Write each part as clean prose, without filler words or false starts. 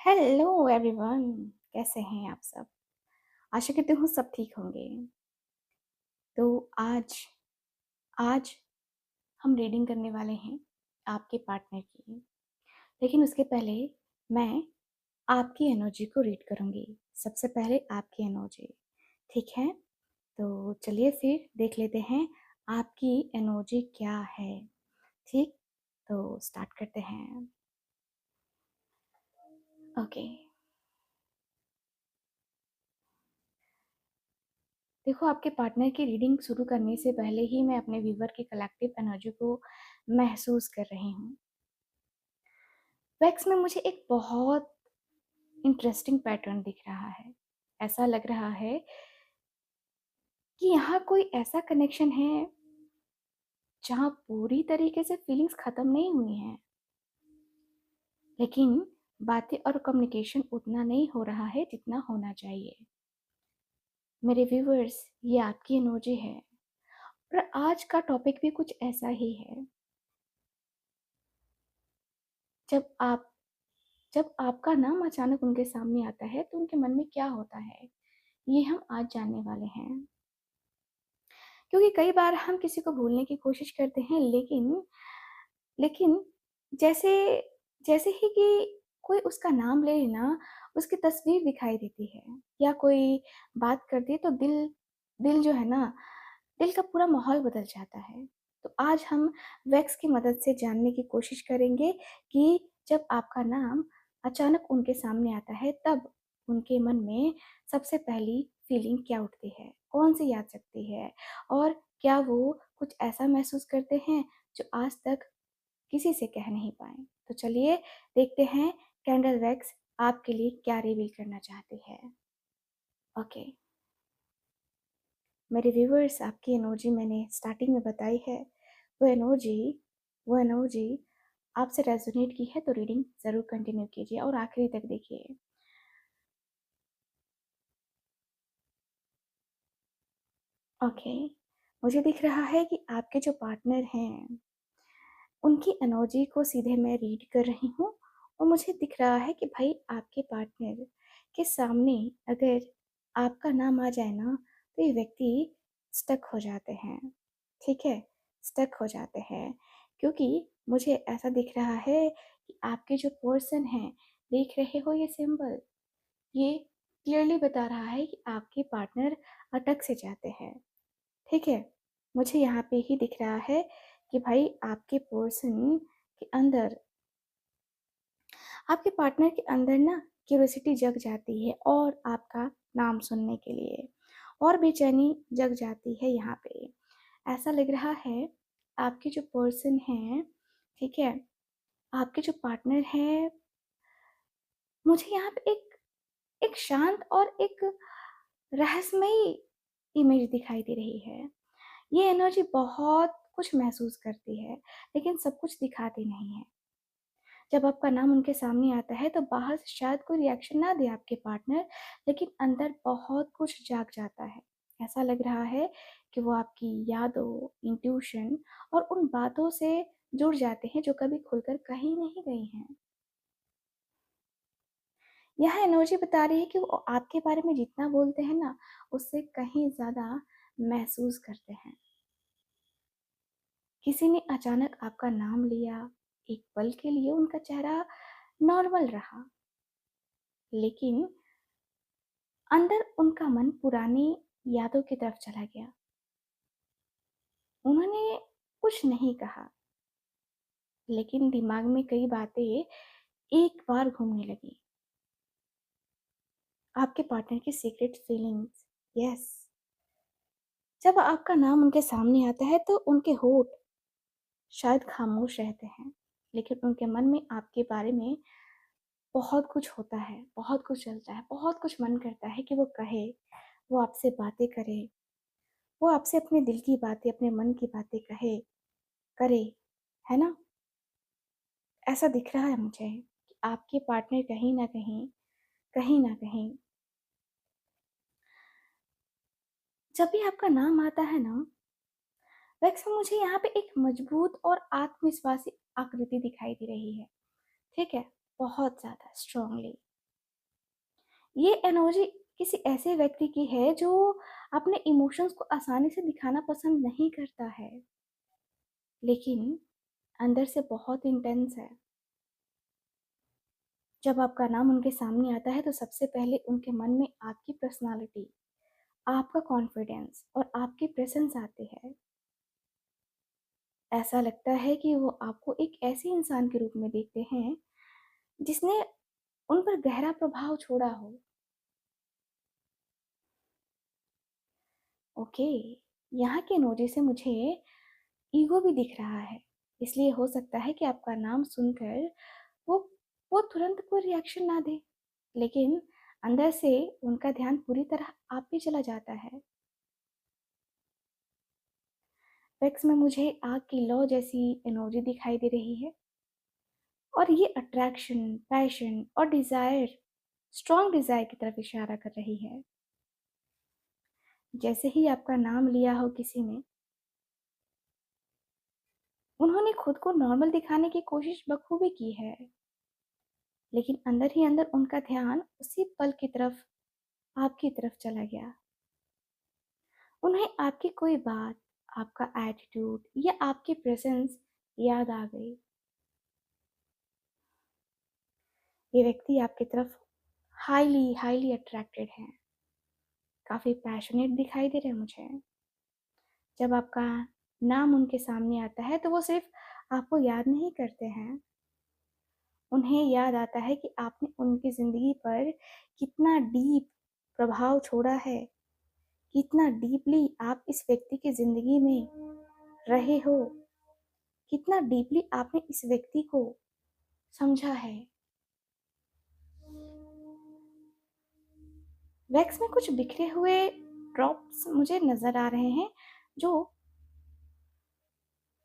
Hello everyone. कैसे हैं आप सब? आशा करती हूँ सब ठीक होंगे। तो आज आज हम रीडिंग करने वाले हैं आपके पार्टनर की। लेकिन उसके पहले मैं आपकी एनर्जी को रीड करूँगी। सबसे पहले आपकी एनर्जी, ठीक है? तो चलिए फिर देख लेते हैं आपकी एनर्जी क्या है, ठीक? तो स्टार्ट करते हैं। ओके। देखो, आपके पार्टनर की रीडिंग शुरू करने से पहले ही मैं अपने व्यूवर की कलेक्टिव एनर्जी को महसूस कर रही हूँ। वैक्स में मुझे एक बहुत इंटरेस्टिंग पैटर्न दिख रहा है। ऐसा लग रहा है कि यहाँ कोई ऐसा कनेक्शन है जहाँ पूरी तरीके से फीलिंग्स खत्म नहीं हुई हैं, लेकिन बातें और कम्युनिकेशन उतना नहीं हो रहा है जितना होना चाहिए। मेरे व्यूवर्स, ये आपकी एनर्जी है और आज का टॉपिक भी कुछ ऐसा ही है। जब आप जब आपका नाम अचानक उनके सामने आता है तो उनके मन में क्या होता है, ये हम आज जानने वाले हैं। क्योंकि कई बार हम किसी को भूलने की कोशिश करते हैं, लेकिन लेकिन जैसे जैसे ही कि कोई उसका नाम ले लेना, उसकी तस्वीर दिखाई देती है या कोई बात कर दे तो दिल दिल जो है ना, दिल का पूरा माहौल बदल जाता है। तो आज हम वैक्स की मदद से जानने की कोशिश करेंगे कि जब आपका नाम अचानक उनके सामने आता है, तब उनके मन में सबसे पहली फीलिंग क्या उठती है, कौन सी याद जगती है, और क्या वो कुछ ऐसा महसूस करते हैं जो आज तक किसी से कह नहीं पाए। तो चलिए देखते हैं कैंडल वैक्स आपके लिए क्या रिवील करना चाहती है। ओके मेरे व्यूवर्स, आपकी एनर्जी मैंने स्टार्टिंग में बताई है। वो एनर्जी वो एनर्जी आपसे रेजोनेट की है तो रीडिंग ज़रूर कंटिन्यू कीजिए और आखिरी तक देखिए। ओके, मुझे दिख रहा है कि आपके जो पार्टनर हैं, उनकी एनर्जी को सीधे मैं रीड कर रही हूँ और मुझे दिख रहा है कि भाई आपके पार्टनर के सामने अगर आपका नाम आ जाए ना, तो ये व्यक्ति स्टक हो जाते हैं। ठीक है, स्टक हो जाते हैं क्योंकि मुझे ऐसा दिख रहा है कि आपके जो पर्सन हैं, देख रहे हो ये सिंबल, ये क्लियरली बता रहा है कि आपके पार्टनर अटक से जाते हैं। ठीक है, मुझे यहाँ पे ही दिख रहा है कि भाई आपके पार्टनर के अंदर ना क्यूरियोसिटी जग जाती है और आपका नाम सुनने के लिए, और बेचैनी जग जाती है। यहाँ पे ऐसा लग रहा है आपके जो पर्सन है, ठीक है, आपके जो पार्टनर है, मुझे यहाँ पे एक एक शांत और एक रहस्यमयी इमेज दिखाई दे रही है। ये एनर्जी बहुत कुछ महसूस करती है, लेकिन सब कुछ दिखाती नहीं है। जब आपका नाम उनके सामने आता है तो बाहर से शायद कोई रिएक्शन ना दे आपके पार्टनर, लेकिन अंदर बहुत कुछ जाग जाता है। ऐसा लग रहा है कि वो आपकी यादों, इंट्यूशन और उन बातों से जुड़ जाते हैं जो कभी खुलकर कहीं नहीं गई हैं। यह एनर्जी बता रही है कि वो आपके बारे में जितना बोलते हैं ना, उससे कहीं ज्यादा महसूस करते हैं। किसी ने अचानक आपका नाम लिया, एक पल के लिए उनका चेहरा नॉर्मल रहा, लेकिन अंदर उनका मन पुरानी यादों की तरफ चला गया। उन्होंने कुछ नहीं कहा, लेकिन दिमाग में कई बातें एक बार घूमने लगी। आपके पार्टनर की सीक्रेट फीलिंग्स, यस। जब आपका नाम उनके सामने आता है तो उनके होठ शायद खामोश रहते हैं, लेकिन उनके मन में आपके बारे में बहुत कुछ होता है, बहुत कुछ चलता है, बहुत कुछ मन करता है कि वो कहे, वो आपसे बातें करे, वो आपसे अपने दिल की बातें, अपने मन की बातें कहे, करे, है ना? ऐसा दिख रहा है मुझे कि आपके पार्टनर कहीं ना कहीं जब भी आपका नाम आता है ना, वैसे मुझे यहाँ पे एक मजबूत और आत्मविश्वासी आकृति दिखाई दे रही है। ठीक है, बहुत ज्यादा स्ट्रांगली। ये एनर्जी किसी ऐसे व्यक्ति की है जो अपने इमोशंस को आसानी से दिखाना पसंद नहीं करता है, लेकिन अंदर से बहुत इंटेंस है। जब आपका नाम उनके सामने आता है तो सबसे पहले उनके मन में आपकी पर्सनालिटी, आपका कॉन्फिडेंस और आपकी प्रेजेंस आती है। ऐसा लगता है कि वो आपको एक ऐसे इंसान के रूप में देखते हैं जिसने उन पर गहरा प्रभाव छोड़ा हो। ओके, यहाँ के इमोजी से मुझे ईगो भी दिख रहा है, इसलिए हो सकता है कि आपका नाम सुनकर वो वो तुरंत कोई रिएक्शन ना दे, लेकिन अंदर से उनका ध्यान पूरी तरह आप पे चला जाता है। टेक्स्ट में मुझे आग की लौ जैसी एनर्जी दिखाई दे रही है, और ये अट्रैक्शन, पैशन और डिजायर, स्ट्रॉन्ग डिजायर की तरफ इशारा कर रही है। जैसे ही आपका नाम लिया हो किसी ने, उन्होंने खुद को नॉर्मल दिखाने की कोशिश बखूबी की है, लेकिन अंदर ही अंदर उनका ध्यान उसी पल की तरफ, आपकी तरफ चला गया। उन्हें आपकी कोई बात, आपका एटीट्यूड या आपकी प्रेजेंस याद आ गई। ये व्यक्ति आपकी तरफ हाईली हाईली अट्रैक्टेड है, काफी पैशनेट दिखाई दे रहे हैं मुझे। जब आपका नाम उनके सामने आता है तो वो सिर्फ आपको याद नहीं करते हैं, उन्हें याद आता है कि आपने उनकी जिंदगी पर कितना डीप प्रभाव छोड़ा है, कितना डीपली आप इस व्यक्ति की जिंदगी में रहे हो, कितना डीपली आपने इस व्यक्ति को समझा है। वैक्स में कुछ बिखरे हुए ड्रॉप्स मुझे नजर आ रहे हैं, जो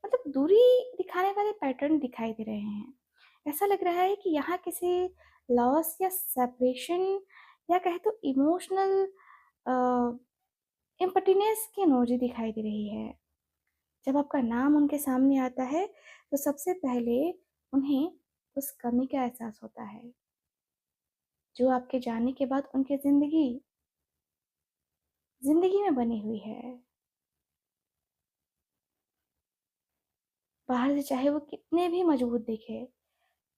मतलब दूरी दिखाने वाले पैटर्न दिखाई दे रहे हैं। ऐसा लग रहा है कि यहाँ किसी लॉस या सेपरेशन, या कहे तो इमोशनल इम्पटीनेस की एनर्जी दिखाई दे रही है। जब आपका नाम उनके सामने आता है तो सबसे पहले उन्हें उस कमी का एहसास होता है जो आपके जाने के बाद उनकी जिंदगी में बनी हुई है। बाहर से चाहे वो कितने भी मजबूत दिखे,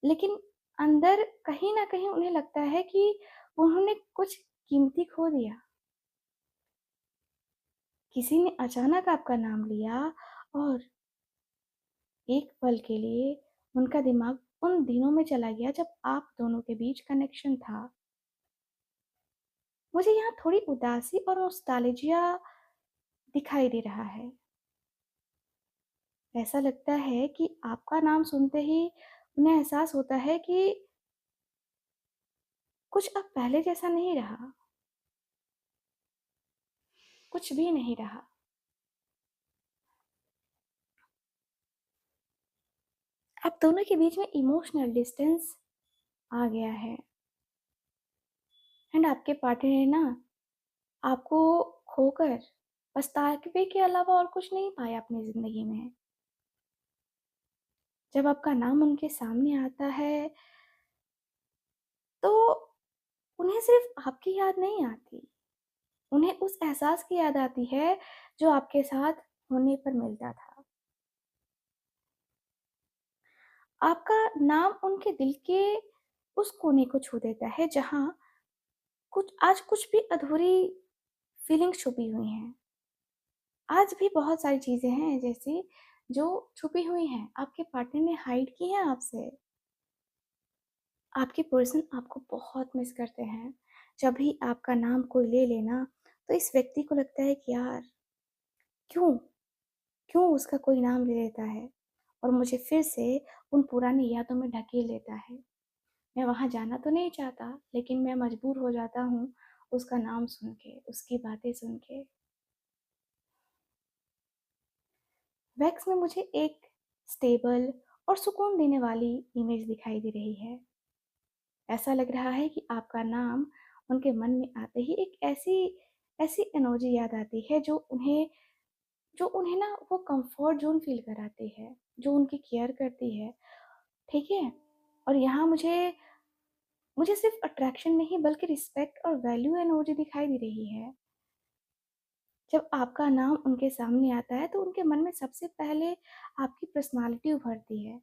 लेकिन अंदर कहीं ना कहीं उन्हें लगता है कि उन्होंने कुछ कीमती खो दिया। किसी ने अचानक आपका नाम लिया, और एक पल के लिए उनका दिमाग उन दिनों में चला गया जब आप दोनों के बीच कनेक्शन था। मुझे यहाँ थोड़ी उदासी और नॉस्टैल्जिया दिखाई दे रहा है। ऐसा लगता है कि आपका नाम सुनते ही उन्हें एहसास होता है कि कुछ अब पहले जैसा नहीं रहा, कुछ भी नहीं रहा। अब दोनों के बीच में इमोशनल डिस्टेंस आ गया है, एंड आपके पार्टनर ने ना आपको खोकर पछतावे के अलावा और कुछ नहीं पाया अपनी जिंदगी में। जब आपका नाम उनके सामने आता है तो उन्हें सिर्फ आपकी याद नहीं आती, उन्हें उस एहसास की याद आती है जो आपके साथ होने पर मिलता था। आपका नाम उनके दिल के उस कोने को छू देता है जहां कुछ भी अधूरी फीलिंग्स छुपी हुई हैं। आज भी बहुत सारी चीजें हैं जैसी जो छुपी हुई हैं, आपके पार्टनर ने हाइड की हैं आपसे। आपके पर्सन आपको बहुत मिस करते हैं। जब भी आपका नाम कोई ले लेना तो इस व्यक्ति को लगता है कि यार, क्यों क्यों उसका कोई नाम ले लेता है और मुझे फिर से उन पुरानी यादों में ढकेल लेता है। मैं वहां जाना तो नहीं चाहता, लेकिन मैं मजबूर हो जाता हूँ उसका नाम सुन के, उसकी बातें सुन के। वैक्स में मुझे एक स्टेबल और सुकून देने वाली इमेज दिखाई दे रही है। ऐसा लग रहा है कि आपका नाम उनके मन में आते ही एक ऐसी ऐसी एनर्जी याद आती है जो उन्हें ना वो कंफर्ट जोन फील कराती है, जो उनकी केयर करती है। ठीक है, और यहाँ मुझे मुझे सिर्फ अट्रैक्शन नहीं बल्कि रिस्पेक्ट और वैल्यू एनर्जी दिखाई दे रही है। जब आपका नाम उनके सामने आता है तो उनके मन में सबसे पहले आपकी पर्सनालिटी उभरती है।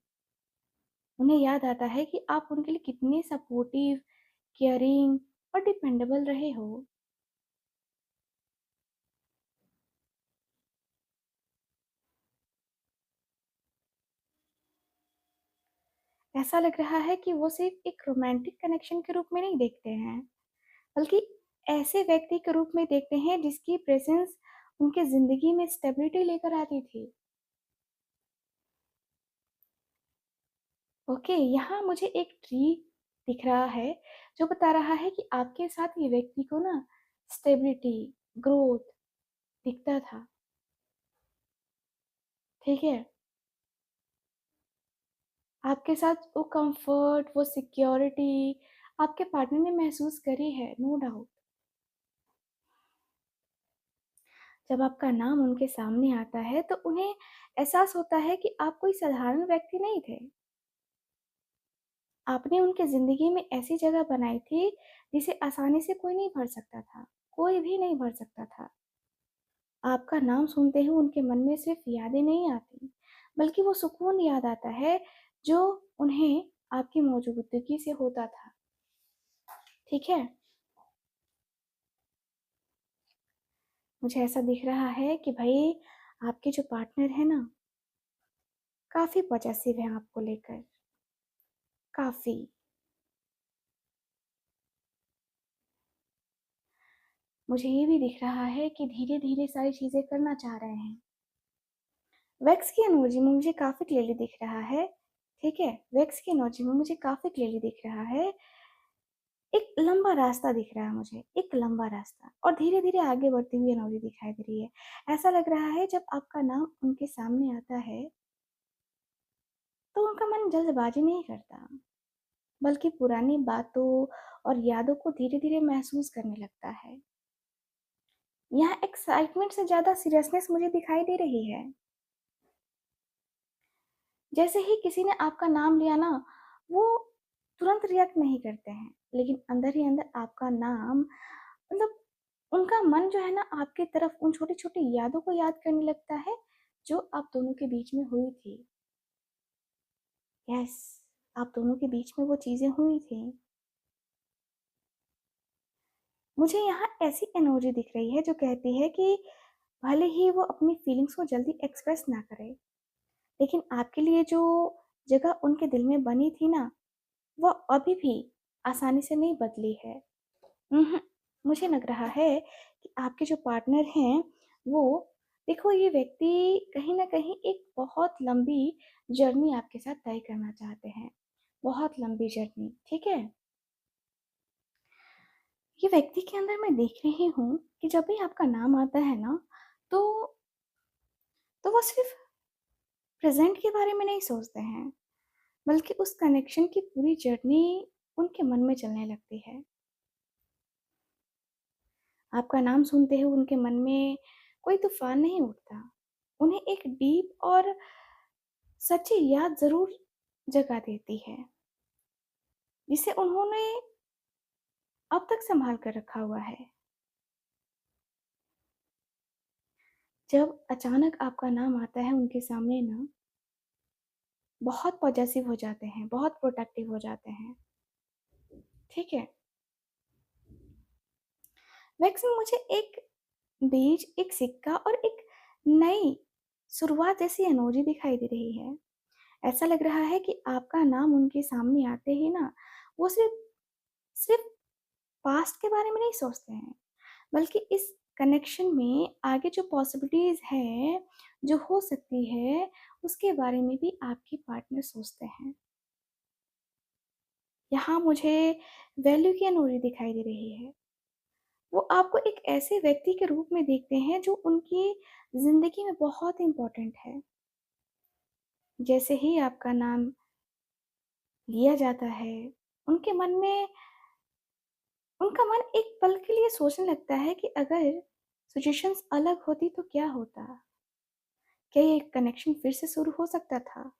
उन्हें याद आता है कि आप उनके लिए कितने सपोर्टिव, केयरिंग और डिपेंडेबल रहे हो। ऐसा लग रहा है कि वो सिर्फ एक रोमांटिक कनेक्शन के रूप में नहीं देखते हैं, बल्कि ऐसे व्यक्ति के रूप में देखते हैं जिसकी प्रेजेंस उनके जिंदगी में स्टेबिलिटी लेकर आती थी। ओके, यहाँ मुझे एक ट्री दिख रहा है जो बता रहा है कि आपके साथ ये व्यक्ति को ना स्टेबिलिटी, ग्रोथ दिखता था। ठीक है, आपके साथ वो कंफर्ट, वो सिक्योरिटी आपके पार्टनर ने महसूस करी है, नो डाउट। जब आपका नाम उनके सामने आता है तो उन्हें एहसास होता है कि आप कोई साधारण व्यक्ति नहीं थे। आपने उनके जिंदगी में ऐसी जगह बनाई थी जिसे आसानी से कोई नहीं भर सकता था, कोई भी नहीं भर सकता था। आपका नाम सुनते ही उनके मन में सिर्फ यादें नहीं आती, बल्कि वो सुकून याद आता है जो उन्हें आपकी मौजूदगी से होता था। ठीक है, मुझे ऐसा दिख रहा है कि भाई आपके जो पार्टनर है ना, काफी पॉजेसिव है आपको लेकर, काफी। मुझे ये भी दिख रहा है कि धीरे धीरे सारी चीजें करना चाह रहे हैं। वैक्स की एनर्जी में मुझे काफी क्लियरली दिख रहा है। ठीक है, वैक्स की एनर्जी में मुझे काफी क्लियरली दिख रहा है। एक लंबा रास्ता दिख रहा है मुझे, एक लंबा रास्ता, और धीरे धीरे आगे बढ़ती हुई एनर्जी दिखाई दे रही है। ऐसा लग रहा है जब आपका नाम उनके सामने आता है तो उनका मन जल्दबाजी नहीं करता, बल्कि पुरानी बातों और यादों को धीरे धीरे महसूस करने लगता है। यहाँ एक्साइटमेंट से ज्यादा सीरियसनेस मुझे दिखाई दे रही है। जैसे ही किसी ने आपका नाम लिया ना, वो तुरंत रिएक्ट नहीं करते हैं, लेकिन अंदर ही अंदर आपका नाम, मतलब उनका मन जो है ना आपकी तरफ उन छोटी छोटी यादों को याद करने लगता है जो आप दोनों के बीच में हुई थी। यस, आप दोनों के बीच में वो चीजें हुई थी। मुझे यहाँ ऐसी एनर्जी दिख रही है जो कहती है कि भले ही वो अपनी फीलिंग्स को जल्दी एक्सप्रेस ना करे, लेकिन आपके लिए जो जगह उनके दिल में बनी थी ना, वो अभी भी आसानी से नहीं बदली है। उहुँ, मुझे लग रहा है कि आपके जो पार्टनर हैं वो, देखो ये व्यक्ति कहीं न कहीं एक बहुत लंबी जर्नी आपके साथ तय करना चाहते हैं, बहुत लंबी जर्नी, ठीक है? ये व्यक्ति के अंदर मैं देख रही हूँ कि जब भी आपका नाम आता है ना, तो वो सिर्फ़ प्रेज़ेंट के बारे में नहीं सोचते हैं, बल्कि उस कनेक्शन की पूरी जर्नी उनके मन में चलने लगती है। आपका नाम सुनते ही उनके मन में कोई तूफान नहीं उठता, उन्हें एक डीप और सच्ची याद जरूर जगा देती है, जिसे उन्होंने अब तक संभाल कर रखा हुआ है। जब अचानक आपका नाम आता है उनके सामने ना, बहुत पॉजेसिव हो जाते हैं, बहुत प्रोटेक्टिव हो जाते हैं। ठीक है, वैक्स में मुझे एक बीज, एक सिक्का और एक नई शुरुआत जैसी एनर्जी दिखाई दे रही है। ऐसा लग रहा है कि आपका नाम उनके सामने आते ही ना, वो सिर्फ सिर्फ पास्ट के बारे में नहीं सोचते हैं, बल्कि इस कनेक्शन में आगे जो पॉसिबिलिटीज है, जो हो सकती है, उसके बारे में भी आपकी पार्टनर सोचते हैं। यहाँ मुझे वैल्यू की एनर्जी दिखाई दे रही है। वो आपको एक ऐसे व्यक्ति के रूप में देखते हैं जो उनकी जिंदगी में बहुत इंपॉर्टेंट है। जैसे ही आपका नाम लिया जाता है, उनके मन में, उनका मन एक पल के लिए सोचने लगता है कि अगर सिचुएशंस अलग होती तो क्या होता, क्या ये कनेक्शन फिर से शुरू हो सकता था,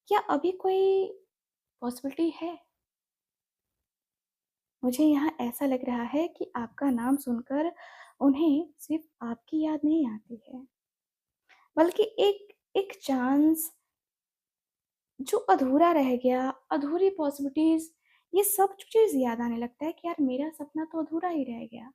क्या अभी कोई पॉसिबिलिटी है। मुझे यहाँ ऐसा लग रहा है कि आपका नाम सुनकर उन्हें सिर्फ़ आपकी याद नहीं आती है, बल्कि एक एक चांस जो अधूरा रह गया, अधूरी पॉसिबिलिटीज़, ये सब चीज़ याद आने लगता है कि यार मेरा सपना तो अधूरा ही रह गया।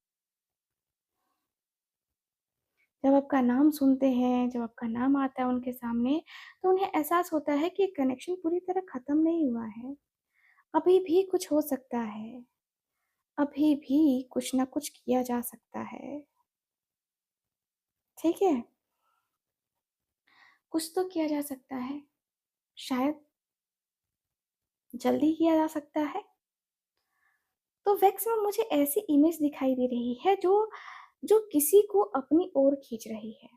जब आपका नाम सुनते हैं, जब आपका नाम आता है उनके सामने, तो उन्हें एहसास होता है कि कनेक्शन पूरी तरह खत्म नहीं हुआ है। अभी भी कुछ हो सकता है, अभी भी कुछ ना कुछ किया जा सकता है, ठीक है? कुछ तो किया जा सकता है, शायद जल्दी किया जा सकता है। तो वैक्स में मुझे ऐसी इमेज दिखाई दे रही है जो जो किसी को अपनी ओर खींच रही है।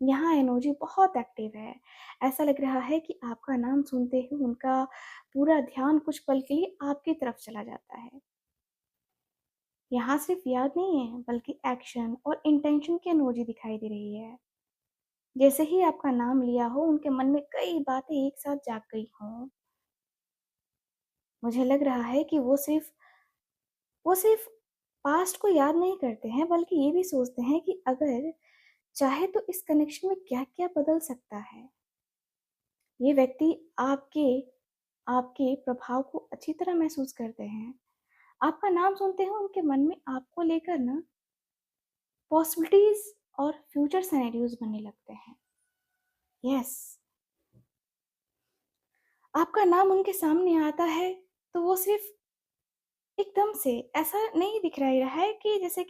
यहाँ एनर्जी बहुत एक्टिव है। ऐसा लग रहा है कि आपका नाम सुनते ही उनका पूरा ध्यान कुछ पल के लिए आपकी तरफ चला जाता है। यहाँ सिर्फ याद नहीं है, बल्कि एक्शन और इंटेंशन की एनर्जी दिखाई दे रही है। जैसे ही आपका नाम लिया हो, उनके मन में कई बातें एक साथ जाग गई हों। मुझे लग रहा है कि वो सिर्फ पास्ट को याद नहीं करते हैं, बल्कि ये भी सोचते हैं कि अगर चाहे तो इस कनेक्शन में क्या-क्या बदल सकता है। ये व्यक्ति आपके आपके प्रभाव को अच्छी तरह महसूस करते हैं। आपका नाम सुनते ही उनके मन में आपको लेकर ना पॉसिबिलिटीज़ और फ्यूचर सिनेरियोज़ बनने लगते हैं। यस, आपका नाम उनके सामने आता है, तो वो सिर्फ़ एकदम से ऐसा नहीं दिख रहा है कि जैसे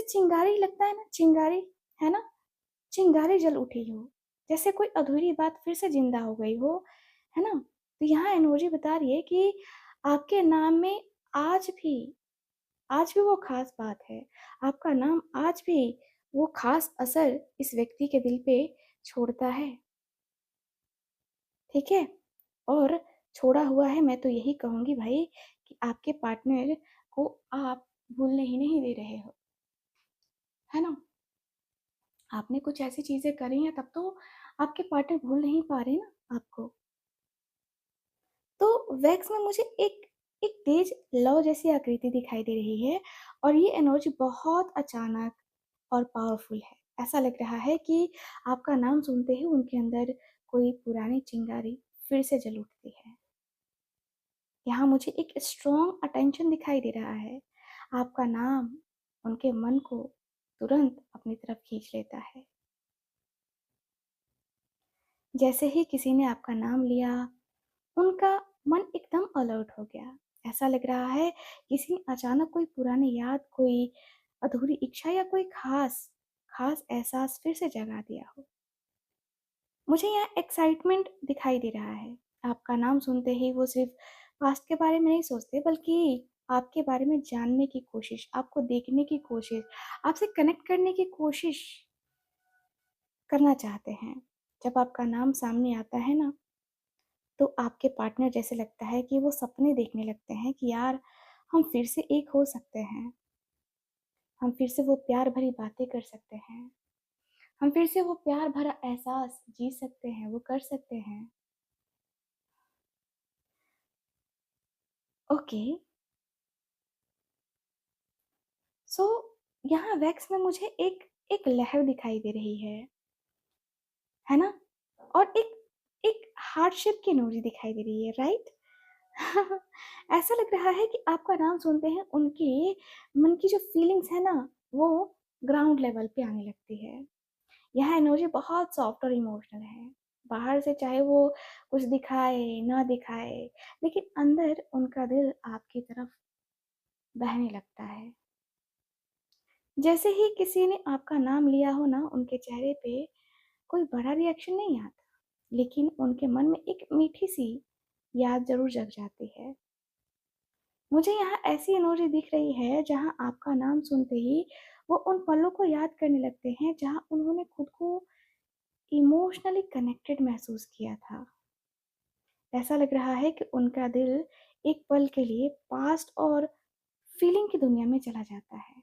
चिंगारी लगता है ना, चिंगारी, है ना? चिंगारी जल उठी हो, जैसे कोई अधूरी बात फिर से ज़िंदा हो गई हो, है ना? तो यहाँ एनर्जी बता रही है कि आपके नाम में आज भी आज भी वो ख़ास बात है। आपका नाम आज भी वो ख़ास असर इस व्यक्ति के दिल पे छोड़ता है, ठीक है? और छोड़ा हुआ है, मैं तो यही कहूँगी भाई कि आपके पार्टनर को आप भूलने ही नहीं दे रहे हो, है ना? आपने कुछ ऐसी चीज़ें करी हैं तब तो आपके पार्टनर भूल नहीं पा रहे ना आपको। तो वैक्स में मुझे एक एक तेज लौ जैसी आकृति दिखाई दे रही है और ये एनर्जी बहुत अचानक और पावरफुल है। ऐसा लग रहा है कि आपका नाम सुनते ही उनके अंदर कोई पुरानी चिंगारी फिर से जल उठती है। यहाँ मुझे एक स्ट्रॉन्ग अटेंशन दिखाई दे रहा है। आपका नाम उनके मन को तुरंत अपनी तरफ खींच लेता है। जैसे ही किसी ने आपका नाम लिया, उनका मन एकदम अलर्ट हो गया। ऐसा लग रहा है किसी ने अचानक कोई पुरानी याद, कोई अधूरी इच्छा या कोई खास खास एहसास फिर से जगा दिया हो। मुझे यहाँ एक्साइटमेंट दिखाई दे रहा है। आपका नाम सुनते ही वो सिर्फ पास्ट के बारे में नहीं सोचते, बल्कि आपके बारे में जानने की कोशिश, आपको देखने की कोशिश, आपसे कनेक्ट करने की कोशिश करना चाहते हैं। जब आपका नाम सामने आता है ना, तो आपके पार्टनर जैसे लगता है कि वो सपने देखने लगते हैं कि यार हम फिर से एक हो सकते हैं, हम फिर से वो प्यार भरी बातें कर सकते हैं, हम फिर से वो प्यार भरा एहसास जी सकते हैं, वो कर सकते हैं। ओके, सो यहाँ वैक्स में मुझे एक एक लहर दिखाई दे रही है ना? और एक एक हार्ट शेप की एनर्जी दिखाई दे रही है, राइट? ऐसा लग रहा है कि आपका नाम सुनते हैं उनके मन की जो फीलिंग्स है ना, वो ग्राउंड लेवल पे आने लगती है। यह एनर्जी बहुत सॉफ्ट और इमोशनल है। बाहर से चाहे वो कुछ दिखाए ना दिखाए, लेकिन अंदर उनका दिल आपकी तरफ बहने लगता है। जैसे ही किसी ने आपका नाम लिया हो ना, उनके चेहरे पे कोई बड़ा रिएक्शन नहीं आता, लेकिन उनके मन में एक मीठी सी याद जरूर जग जाती है। मुझे यहाँ ऐसी एनर्जी दिख रही है जहाँ आपका नाम सुनते ही वो उन पलों को याद करने लगते हैं जहाँ उन्होंने खुद को इमोशनली कनेक्टेड महसूस किया था। ऐसा लग रहा है कि उनका दिल एक पल के लिए पास्ट और फीलिंग की दुनिया में चला जाता है।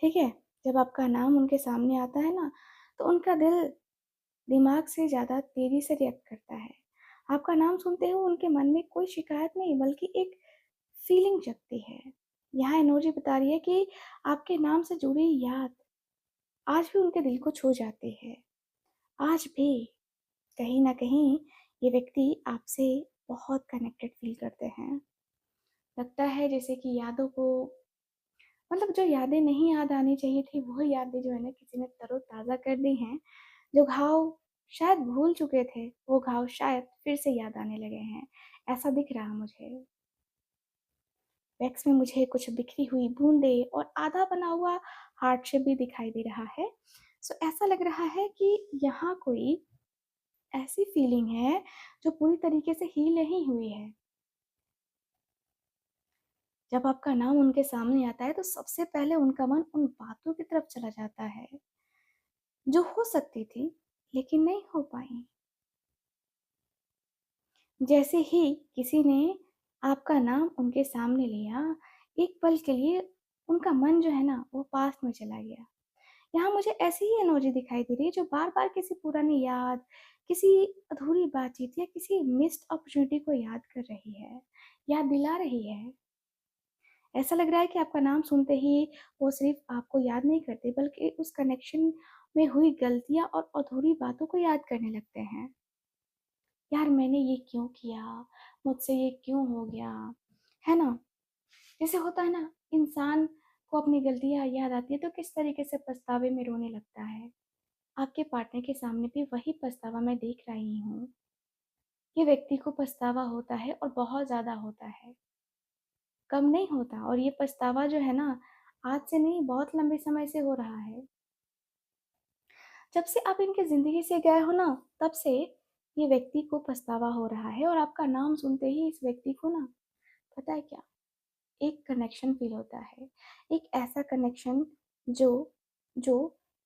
ठीक है? जब आपका नाम उनके सामने आता है ना, तो उनका दिल दिमाग से ज़्यादा तेज़ी से रिएक्ट करता है। आपका नाम सुनते ही उनके मन में कोई शिकायत नहीं बल्कि एक फीलिंग जगती है। यहाँ एनर्जी बता रही है कि आपके नाम से जुड़ी याद आज भी उनके दिल को छू जाती है। आज भी कहीं न कहीं ये व्यक्ति आपसे बहुत कनेक्टेड फ़ील करते हैं। लगता है जैसे कि यादों को मतलब जो यादें नहीं याद आनी चाहिए थी, वो यादें जो है ना किसी ने तरोताज़ा कर दी हैं। जो घाव शायद भूल चुके थे, वो घाव शायद फिर से याद आने लगे हैं। ऐसा दिख रहा मुझे। वैक्स में मुझे कुछ बिखरी हुई बूँदें और आधा बना हुआ हार्ट शेप भी दिखाई दे रहा है। सो ऐसा लग रहा है कि यहाँ कोई ऐसी फीलिंग है जो पूरी तरीके से हील नहीं हुई है। जब आपका नाम उनके सामने आता है तो सबसे पहले उनका मन उन बातों की तरफ चला जाता है जो हो सकती थी लेकिन नहीं हो पाई। जैसे ही किसी ने आपका नाम उनके सामने लिया, एक पल के लिए उनका मन जो है ना वो पास्ट में चला गया। यहाँ मुझे ऐसी ही एनर्जी दिखाई दे रही है जो बार-बार किसी पुरानी याद, किसी अधूरी बातचीत या किसी मिस्ड अपॉर्चुनिटी को याद कर रही है, याद दिला रही है। ऐसा लग रहा है कि आपका नाम सुनते ही वो सिर्फ़ आपको याद नहीं करते बल्कि उस कनेक्शन में हुई गलतियाँ और अधूरी बातों को याद करने लगते हैं। यार मैंने ये क्यों किया? मुझसे ये क्यों हो गया? है ना? जैसे होता है ना, इंसान को अपनी गलतियाँ याद आती है तो किस तरीके से पछतावे में रोने लगता है। आपके पार्टनर के सामने भी वही पछतावा मैं देख रही हूँ। ये व्यक्ति को पछतावा होता है और बहुत ज़्यादा होता है, कम नहीं होता और ये पछतावा जो है ना, आज से नहीं बहुत लंबे समय से हो रहा है। जब से आप इनकी ज़िंदगी से गए हो ना, तब से ये व्यक्ति को पछतावा हो रहा है और आपका नाम सुनते ही इस व्यक्ति को ना, पता है क्या? एक कनेक्शन फ़ील होता है। एक ऐसा कनेक्शन जो जो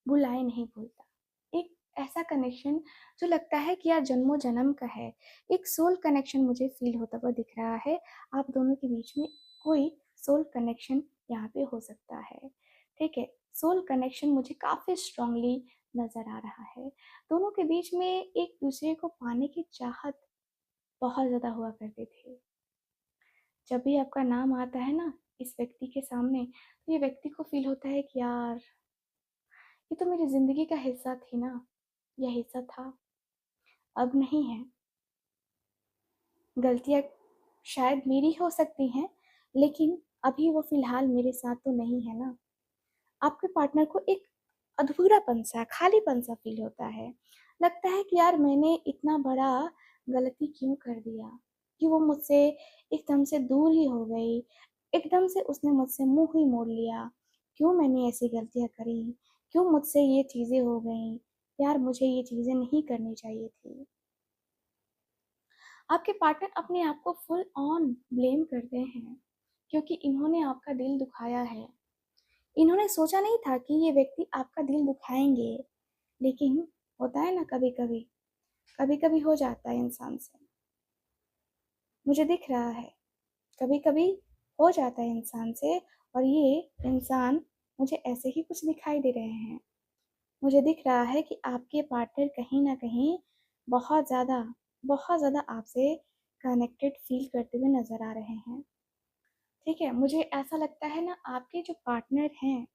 भुलाए नहीं भूलता। एक ऐसा कनेक्शन जो लगता है कि यार जन्मों-जन्म का है। एक सोल कनेक्शन मुझे फ़ील होता हुआ दिख रहा है। आप दोनों के बीच में कोई सोल कनेक्शन यहाँ पे हो सकता है। ठीक है? सोल कनेक्शन मुझे काफ़ी स्ट्रॉन्गली नज़र आ रहा है। दोनों के बीच में एक-दूसरे को पाने की चाहत बहुत ज़्यादा हुआ करती थी। जब भी आपका नाम आता है ना इस व्यक्ति के सामने, तो ये व्यक्ति को फ़ील होता है कि यार, ये तो मेरी ज़िंदगी का हिस्सा थी ना, या हिस्सा था, अब नहीं है। गलतियाँ शायद मेरी हो सकती हैं, लेकिन अभी वो फ़िलहाल मेरे साथ तो नहीं है ना। आपके पार्टनर को एक अधूरापन-सा, खालीपन-सा फ़ील होता है। लगता है कि यार मैंने इतना बड़ा गलती क्यों कर दिया, कि वो मुझसे एकदम से दूर ही हो गई, एकदम से उसने मुझसे मुँह ही मोड़ लिया। क्यों मैंने ऐसी गलतियाँ करी? क्यों मुझसे ये चीज़ें हो गईं? यार मुझे ये चीज़ें नहीं करनी चाहिए थी। आपके पार्टनर अपने आप को फुल ऑन ब्लेम करते हैं, क्योंकि इन्होंने आपका दिल दुखाया है। इन्होंने सोचा नहीं था कि ये व्यक्ति आपका दिल दुखाएँगे, लेकिन होता है ना कभी-कभी, कभी-कभी हो जाता है इंसान से। मुझे दिख रहा है, कभी-कभी हो जाता है इंसान से और ये इंसान मुझे ऐसे ही कुछ दिखाई दे रहे हैं। मुझे दिख रहा है कि आपके पार्टनर कहीं न कहीं बहुत ज़्यादा आपसे कनेक्टेड फ़ील करते हुए नज़र आ रहे हैं। ठीक है? मुझे ऐसा लगता है ना आपके जो पार्टनर हैं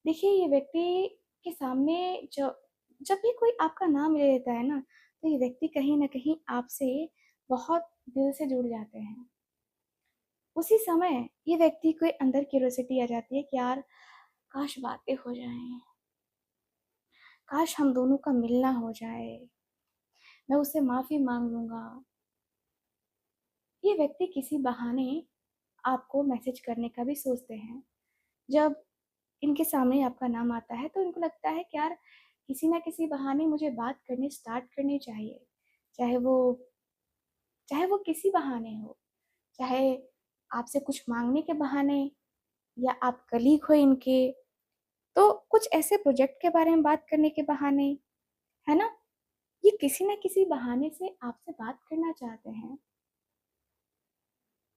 देखिए, ये व्यक्ति के सामने जब भी कोई आपका नाम ले लेता है ना, तो ये व्यक्ति कहीं न कहीं आपसे बहुत दिल से जुड़ जाते हैं। उसी समय ये व्यक्ति के अंदर क्यूरियोसिटी आ जाती है कि यार काश बातें हो जाएँ, काश हम दोनों का मिलना हो जाए, मैं उससे माफ़ी माँग लूँगा। ये व्यक्ति किसी बहाने आपको मैसेज करने का भी सोचते हैं। जब इनके सामने आपका नाम आता है तो इनको लगता है कि यार किसी न किसी बहाने मुझे बात करनी स्टार्ट करनी चाहिए। चाहे वो चाहे वो किसी बहाने हो, चाहे आपसे कुछ माँगने के बहाने या आप कलीग हो इनके, तो कुछ ऐसे प्रोजेक्ट के बारे में बात करने के बहाने, है ना? ये किसी न किसी बहाने से आपसे बात करना चाहते हैं।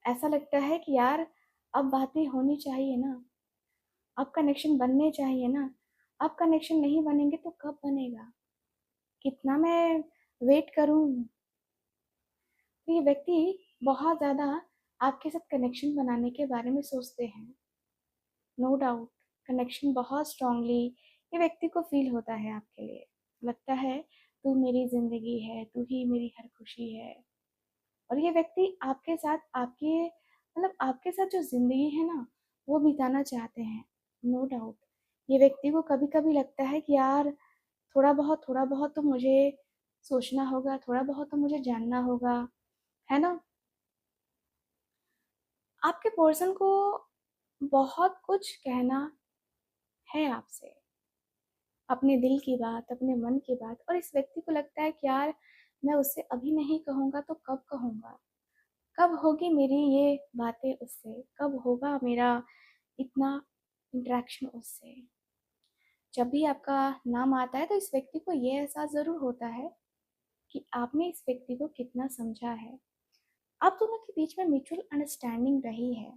ऐसा लगता है कि यार अब बातें होनी चाहिए ना, अब कनेक्शन बनने चाहिए ना, अब कनेक्शन नहीं बनेंगे तो कब बनेगा? कितना मैं वेट करूँ? तो ये व्यक्ति बहुत ज़्यादा आपके साथ कनेक्शन बनाने के बारे में सोचते हैं। नो डाउट कनेक्शन बहुत स्ट्रांगली ये व्यक्ति को फील होता है आपके लिए। लगता है तू मेरी ज़िंदगी है, तू ही मेरी हर खुशी है। और ये व्यक्ति आपके साथ आपके मतलब आपके साथ जो ज़िंदगी है ना, वो बिताना चाहते हैं। नो डाउट ये व्यक्ति को कभी-कभी लगता है कि यार थोड़ा बहुत तो मुझे सोचना होगा, थोड़ा बहुत तो मुझे जानना होगा, है ना? आपके पर्सन को बहुत कुछ कहना है आपसे, अपने दिल की बात, अपने मन की बात। और इस व्यक्ति को लगता है कि यार मैं उससे अभी नहीं कहूँगा तो कब कहूँगा? कब होगी मेरी ये बातें उससे? कब होगा मेरा इतना इंटरेक्शन उससे? जब भी आपका नाम आता है तो इस व्यक्ति को ये एहसास ज़रूर होता है कि आपने इस व्यक्ति को कितना समझा है। आप दोनों के बीच में म्यूचुअल अंडरस्टैंडिंग रही है।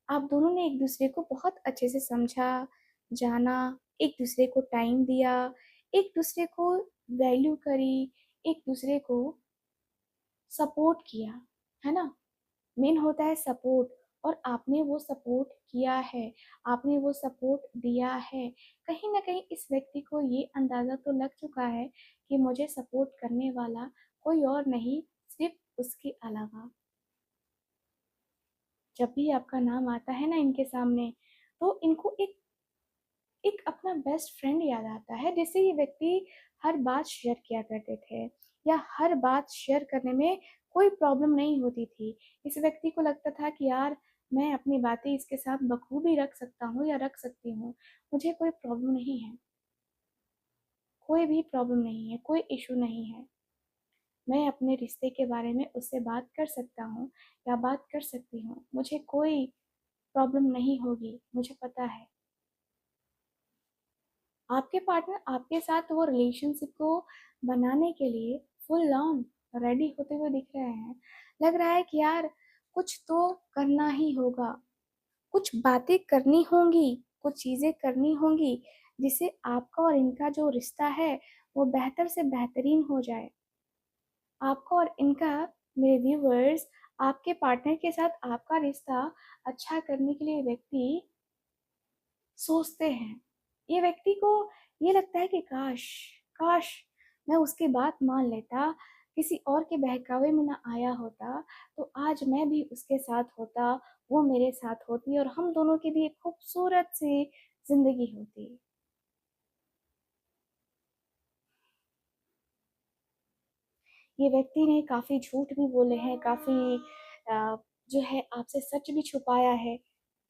आप दोनों ने एक दूसरे को बहुत अच्छे से समझा, जाना, एक दूसरे को टाइम दिया, एक दूसरे को वैल्यू करी, एक दूसरे को सपोर्ट किया, है ना? मेन होता है सपोर्ट। और आपने वो सपोर्ट किया है, आपने वो सपोर्ट दिया है। कहीं न कहीं इस व्यक्ति को ये अंदाज़ा तो लग चुका है कि मुझे सपोर्ट करने वाला कोई और नहीं, सिर्फ़ उसके अलावा। जब भी आपका नाम आता है ना इनके सामने, तो इनको एक एक अपना बेस्ट फ्रेंड याद आता है जिससे ये व्यक्ति हर बात शेयर किया करते थे, या हर बात शेयर करने में कोई प्रॉब्लम नहीं होती थी। इस व्यक्ति को लगता था कि यार मैं अपनी बातें इसके साथ बखूबी रख सकता हूँ या रख सकती हूँ, मुझे कोई प्रॉब्लम नहीं है, कोई भी प्रॉब्लम नहीं है, कोई इशू नहीं है। मैं अपने रिश्ते के बारे में उससे बात कर सकता हूँ या बात कर सकती हूँ, मुझे कोई प्रॉब्लम नहीं होगी, मुझे पता है। आपके पार्टनर आपके साथ वो रिलेशनशिप को बनाने के लिए फुल ऑन रेडी होते हुए दिख रहे हैं। लग रहा है कि यार कुछ तो करना ही होगा, कुछ बातें करनी होंगी, कुछ चीज़ें करनी होंगी जिससे आपका और इनका जो रिश्ता है वो बेहतर से बेहतरीन हो जाए। आपका और इनका, मेरे व्यूवर्स, आपके पार्टनर के साथ आपका रिश्ता अच्छा करने के लिए व्यक्ति सोचते हैं। ये व्यक्ति को ये लगता है कि काश काश मैं उसकी बात मान लेता, किसी और के बहकावे में ना आया होता, तो आज मैं भी उसके साथ होता, वो मेरे साथ होती और हम दोनों की भी एक खूबसूरत सी जिंदगी होती। ये व्यक्ति ने काफी झूठ भी बोले हैं, काफी जो है आपसे सच भी छुपाया है,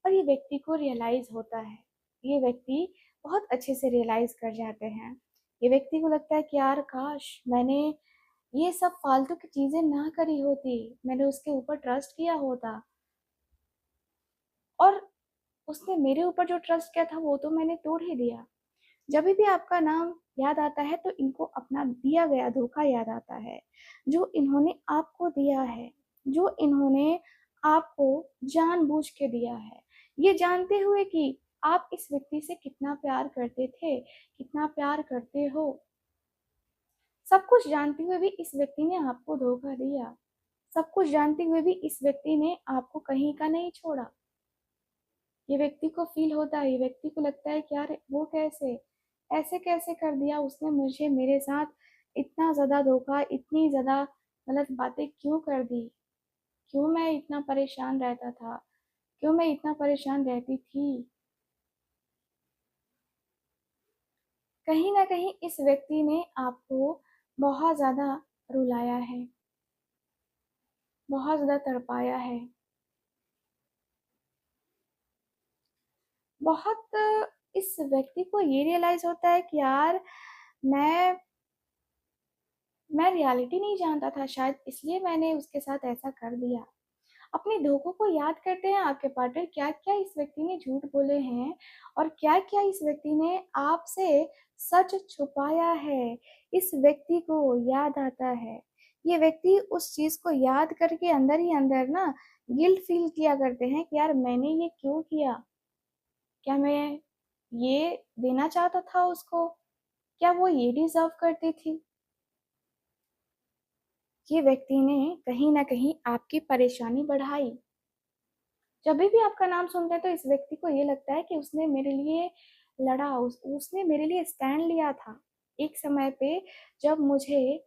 और ये व्यक्ति को रियलाइज होता है। ये व्यक्ति बहुत अच्छे से रियलाइज कर जाते हैं। ये व्यक्ति को लगता है कि यार काश मैंने ये सब फालतू की चीजें ना करी होती, मैंने उसके ऊपर ट्रस्ट किया होता, और उसने मेरे ऊपर जो ट्रस्ट किया था वो तो मैंने तोड़ ही दिया। जब भी आपका नाम याद आता है तो इनको अपना दिया गया धोखा याद आता है, जो इन्होंने आपको दिया है, जो इन्होंने आपको जानबूझ के दिया है, ये जानते हुए कि आप इस व्यक्ति से कितना प्यार करते थे, कितना प्यार करते हो। सब कुछ जानते हुए भी इस व्यक्ति ने आपको धोखा दिया। सब कुछ जानते हुए भी इस व्यक्ति ने आपको कहीं का नहीं छोड़ा। ये व्यक्ति को फील होता है, ये व्यक्ति को लगता है कि यार वो कैसे, ऐसे कैसे कर दिया उसने मुझे, मेरे साथ इतना ज़्यादा धोखा, इतनी ज़्यादा गलत बातें क्यों कर दी, क्यों मैं इतना परेशान रहता था, क्यों मैं इतना परेशान रहती थी। कहीं ना कहीं इस व्यक्ति ने आपको बहुत ज़्यादा रुलाया है, बहुत ज़्यादा तड़पाया है, बहुत। इस व्यक्ति को ये रियलाइज होता है कि यार मैं मैं रियलिटी नहीं जानता था, शायद इसलिए मैंने उसके साथ ऐसा कर दिया। अपने धोखों को याद करते हैं आपके पार्टनर, क्या क्या इस व्यक्ति ने झूठ बोले हैं और क्या क्या इस व्यक्ति ने आपसे सच छुपाया है। इस व्यक्ति को याद आता है। ये व्यक्ति उस चीज को याद करके अंदर ही अंदर ना गिल्ट फील किया करते हैं कि यार मैंने ये क्यों किया, क्या मैं ये देना चाहता था उसको, क्या वो ये डिजर्व करती थी। ये व्यक्ति ने कहीं न कहीं आपकी परेशानी बढ़ाई। जब भी आपका नाम सुनते हैं तो इस व्यक्ति को ये लगता है कि उसने मेरे लिए लड़ा, उसने मेरे लिए स्टैंड लिया था। एक समय पे जब मुझे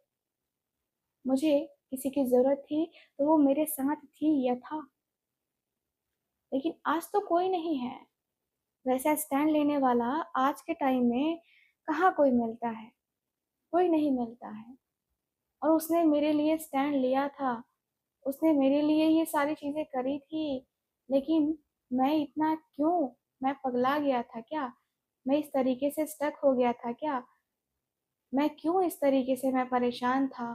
मुझे किसी की ज़रूरत थी तो वो मेरे साथ थी या था। लेकिन आज तो कोई नहीं है। वैसा स्टैंड लेने वाला आज के टाइम में कहाँ कोई मिलता है? कोई नहीं मिलता है। और उसने मेरे लिए स्टैंड लिया था। उसने मेरे लिए ये सारी चीज़ें करी थी। लेकिन मैं इतना क्यों? मैं पगला गया था क्या? मैं इस तरीके से स्टक हो गया था क्या? मैं क्यों इस तरीके से मैं परेशान था?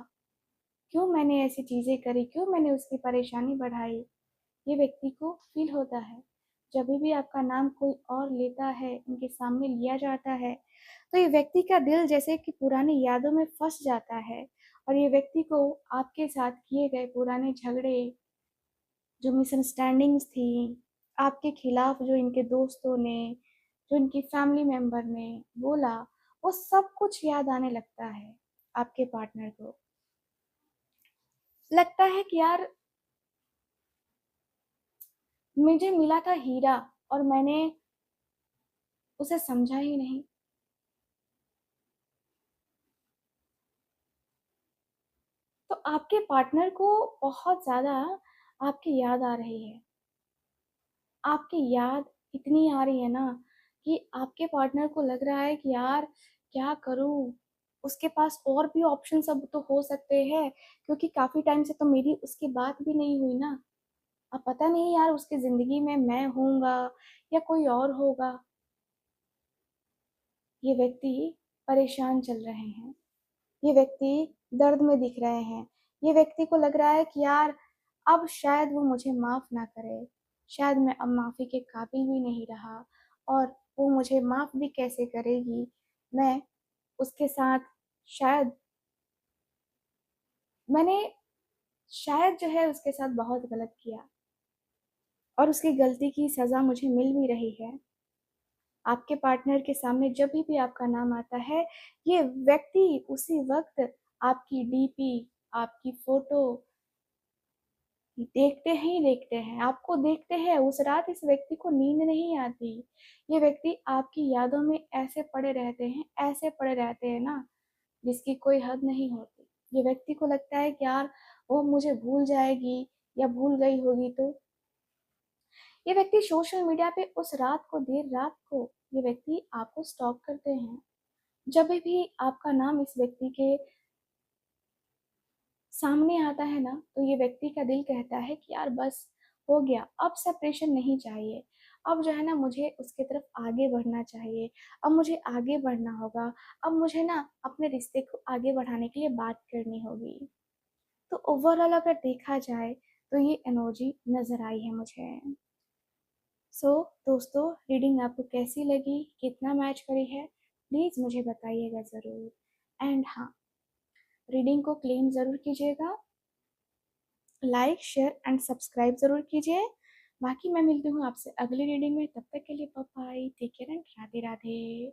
क्यों मैंने ऐसी चीज़ें करी? क्यों मैंने उसकी परेशानी बढ़ाई? ये व्यक्ति को फ़ील होता है। जब भी आपका नाम कोई और लेता है, उनके सामने लिया जाता है, तो ये व्यक्ति का दिल जैसे कि पुरानी यादों में फँस जाता है और ये व्यक्ति को आपके साथ किए गए पुराने झगड़े, जो मिसअंडरस्टैंडिंग्स थी, आपके खिलाफ जो इनके दोस्तों ने, जो इनकी फैमिली मेंबर ने बोला, वो सब कुछ याद आने लगता है आपके पार्टनर को। लगता है कि यार मुझे मिला था हीरा और मैंने उसे समझा ही नहीं। तो आपके पार्टनर को बहुत ज़्यादा आपकी याद आ रही है। आपकी याद इतनी आ रही है ना कि आपके पार्टनर को लग रहा है कि यार क्या करूँ? उसके पास और भी ऑप्शंस अब तो हो सकते हैं क्योंकि काफ़ी टाइम से तो मेरी उसकी बात भी नहीं हुई ना। अब पता नहीं यार उसकी ज़िंदगी में मैं होऊँगा या कोई और होगा। ये व्यक्ति परेशान चल रहे हैं। ये व्यक्ति दर्द में दिख रहे हैं। ये व्यक्ति को लग रहा है कि यार अब शायद वो मुझे माफ़ ना करे। शायद मैं अब माफ़ी के काबिल भी नहीं रहा और वो मुझे माफ़ भी कैसे करेगी। मैं उसके साथ शायद मैंने शायद जो है उसके साथ बहुत गलत किया और उसकी गलती की सज़ा मुझे मिल भी रही है। आपके पार्टनर के सामने जब भी आपका नाम आता है, ये व्यक्ति उसी वक़्त आपकी डीपी, आपकी फ़ोटो देखते ही देखते हैं, आपको देखते हैं, उस रात इस व्यक्ति को नींद नहीं आती। ये व्यक्ति आपकी यादों में ऐसे पड़े रहते हैं, ऐसे पड़े रहते हैं ना, जिसकी कोई हद नहीं होती। ये व्यक्ति को लगता है कि यार वो मुझे भूल जाएगी या भूल गई होगी तो ये व्यक्ति सोशल मीडिया पे उस रात को देर रात को ये व्यक्ति आपको स्टॉक करते हैं। जब भी आपका नाम इस व्यक्ति के सामने आता है ना, तो ये व्यक्ति का दिल कहता है कि यार बस हो गया, अब सेपरेशन नहीं चाहिए। अब जो है ना मुझे उसकी तरफ आगे बढ़ना चाहिए। अब मुझे आगे बढ़ना होगा। अब मुझे ना अपने रिश्ते को आगे बढ़ाने के लिए बात करनी होगी। तो ओवरऑल अगर देखा जाए तो ये एनर्जी नज़र आई है मुझे। सो दोस्तों, रीडिंग आपको कैसी लगी? कितना मैच करी है? प्लीज़ मुझे बताइएगा ज़रूर। एंड हाँ, रीडिंग को क्लेम ज़रूर कीजिएगा। लाइक, शेयर एंड सब्सक्राइब ज़रूर कीजिए। बाकी मैं मिलती हूँ आपसे अगली रीडिंग में, तब तक के लिए bye bye, take care and Radhe Radhe.